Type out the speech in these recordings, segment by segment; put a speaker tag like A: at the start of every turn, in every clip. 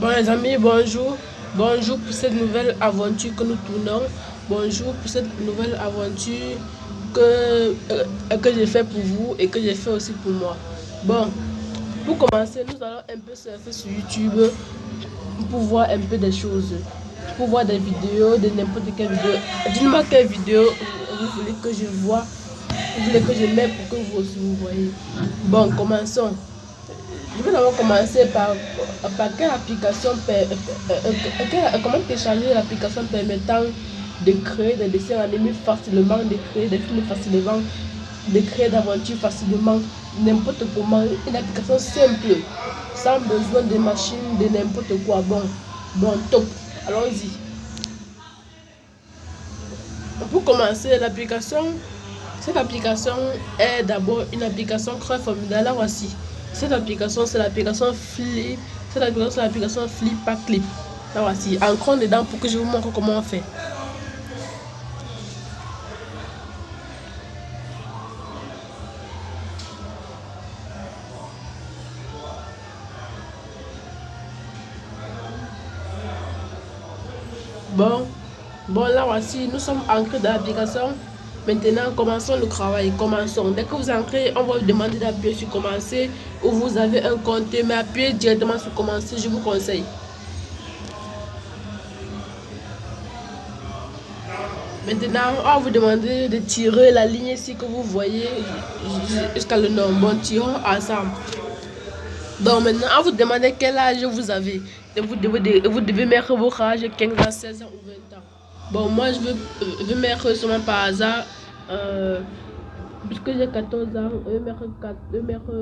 A: Bon les amis, bonjour. Bonjour pour cette nouvelle aventure que nous tournons. Bonjour pour cette nouvelle aventure que j'ai fait pour vous et que j'ai fait aussi pour moi. Bon, pour commencer, nous allons un peu surfer sur YouTube pour voir un peu des choses. Pour voir des vidéos, de n'importe quelle vidéo. Dites-moi quelle vidéo vous voulez que je vois. Vous voulez que je mette pour que vous aussi vous voyez. Bon, commençons. Je vais d'abord commencer par quelle application comment télécharger l'application permettant de créer des dessins animés facilement, de créer des films facilement, de créer d'aventures facilement, n'importe comment. Une application simple, sans besoin de machines, de n'importe quoi. Bon, top. Allons-y. Pour commencer, cette application est d'abord une application très formidable. Là voici. Cette application, c'est l'application Flip. Cette application, c'est l'application Flip par Clip. Là voici. Entrons dedans pour que je vous montre comment on fait. Bon, là voici. Nous sommes ancrés dans l'application. Maintenant, commençons le travail. Commençons. Dès que vous entrez, on va vous demander d'appuyer sur commencer ou vous avez un compte, mais appuyez directement sur commencer, je vous conseille. Maintenant, on va vous demander de tirer la ligne ici que vous voyez jusqu'à le nom. Bon, tirons ensemble. Donc maintenant, on vous demande quel âge vous avez. Vous devez mettre vos âges 15 ans, 16 ans ou 20 ans. Bon, moi je veux mettre seulement par hasard, puisque j'ai 14 ans, je vais mettre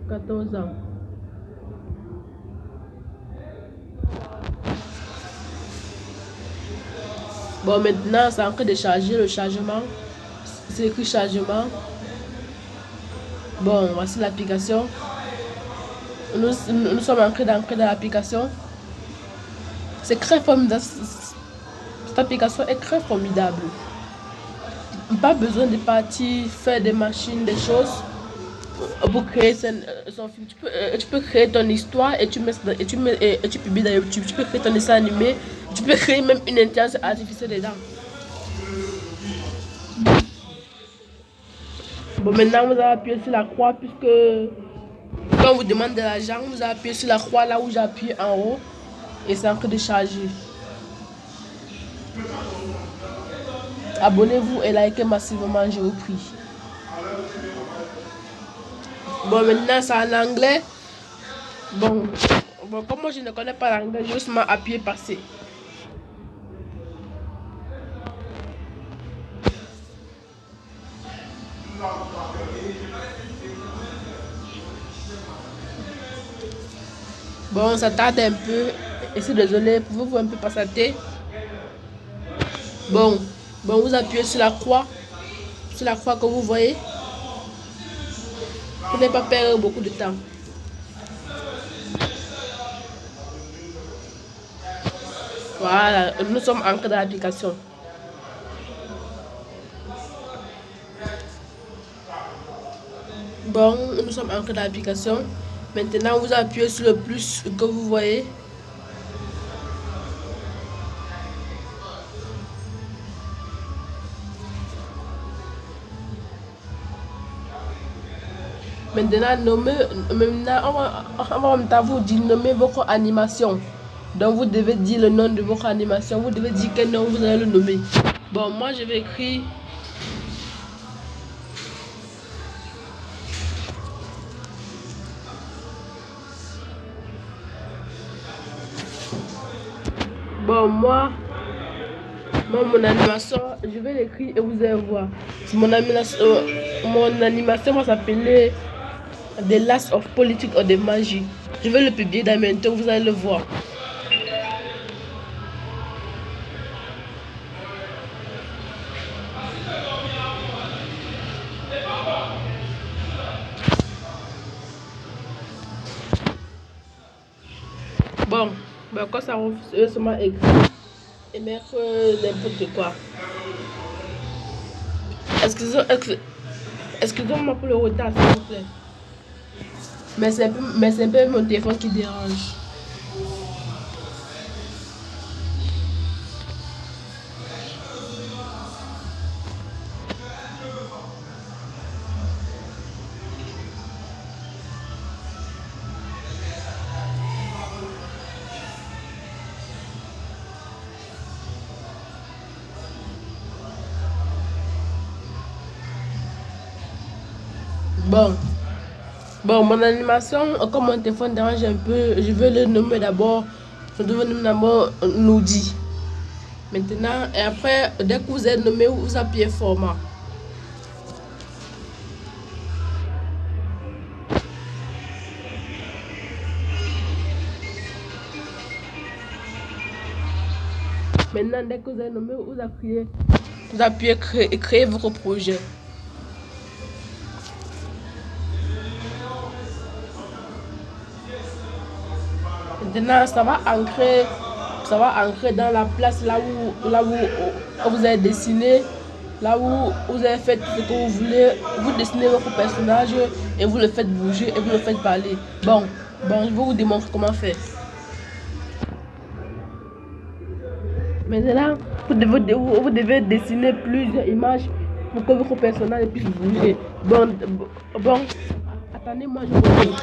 A: 14 ans. Bon, maintenant, c'est en train de charger le chargement. C'est écrit chargement. Bon, voici l'application. Nous sommes en train d'entrer dans l'application. C'est très formidable. Cette application est très formidable. Pas besoin de partir faire des machines, des choses pour créer son film. Tu peux créer ton histoire et tu publies dans YouTube. Tu peux créer ton dessin animé. Tu peux créer même une intelligence artificielle dedans. Bon, maintenant vous allez appuyer sur la croix puisque quand on vous demande de l'argent, vous allez appuyer sur la croix là où j'appuie en haut et c'est en train de charger. Abonnez-vous et likez massivement, je vous prie. Bon, maintenant c'est en anglais. Bon, comme moi je ne connais pas l'anglais, je vais seulement appuyer passer. Bon, ça tarde un peu. Et c'est désolé, pouvez-vous un peu patienter? Bon, vous appuyez sur la croix que vous voyez. Pour ne pas perdre beaucoup de temps. Voilà, nous sommes ancrés dans l'application. Bon, nous sommes ancrés dans l'application. Maintenant, vous appuyez sur le plus que vous voyez. Maintenant, on va vous dire nommer votre animation. Donc, vous devez dire le nom de votre animation. Vous devez dire quel nom vous allez le nommer. Bon, moi, je vais écrire. Bon, moi, mon animation, je vais l'écrire et vous allez voir. Mon animation va s'appeler The Last of Politics or the Magie. Je vais le publier dans bientôt, vous allez le voir. Bon, quand ça va seulement écrire et mettre n'importe quoi. Excusez-moi pour le retard, s'il vous plaît. Mais c'est un peu mon téléphone qui dérange. Bon, mon animation, comme mon téléphone dérange un peu, je vais le nommer d'abord. Je vais le nommer d'abord Noudi. Maintenant, et après, dès que vous êtes nommé, vous appuyez format. Maintenant, dès que vous êtes nommé, vous appuyez créer votre projet. Maintenant, ça va ancrer dans la place là où vous avez dessiné, là où vous avez fait tout ce que vous voulez. Vous dessinez votre personnage et vous le faites bouger et vous le faites parler. Bon, je vais vous démontrer comment faire. Maintenant, vous devez dessiner plusieurs images pour que votre personnage puisse bouger. Bon, attendez-moi, je reviens.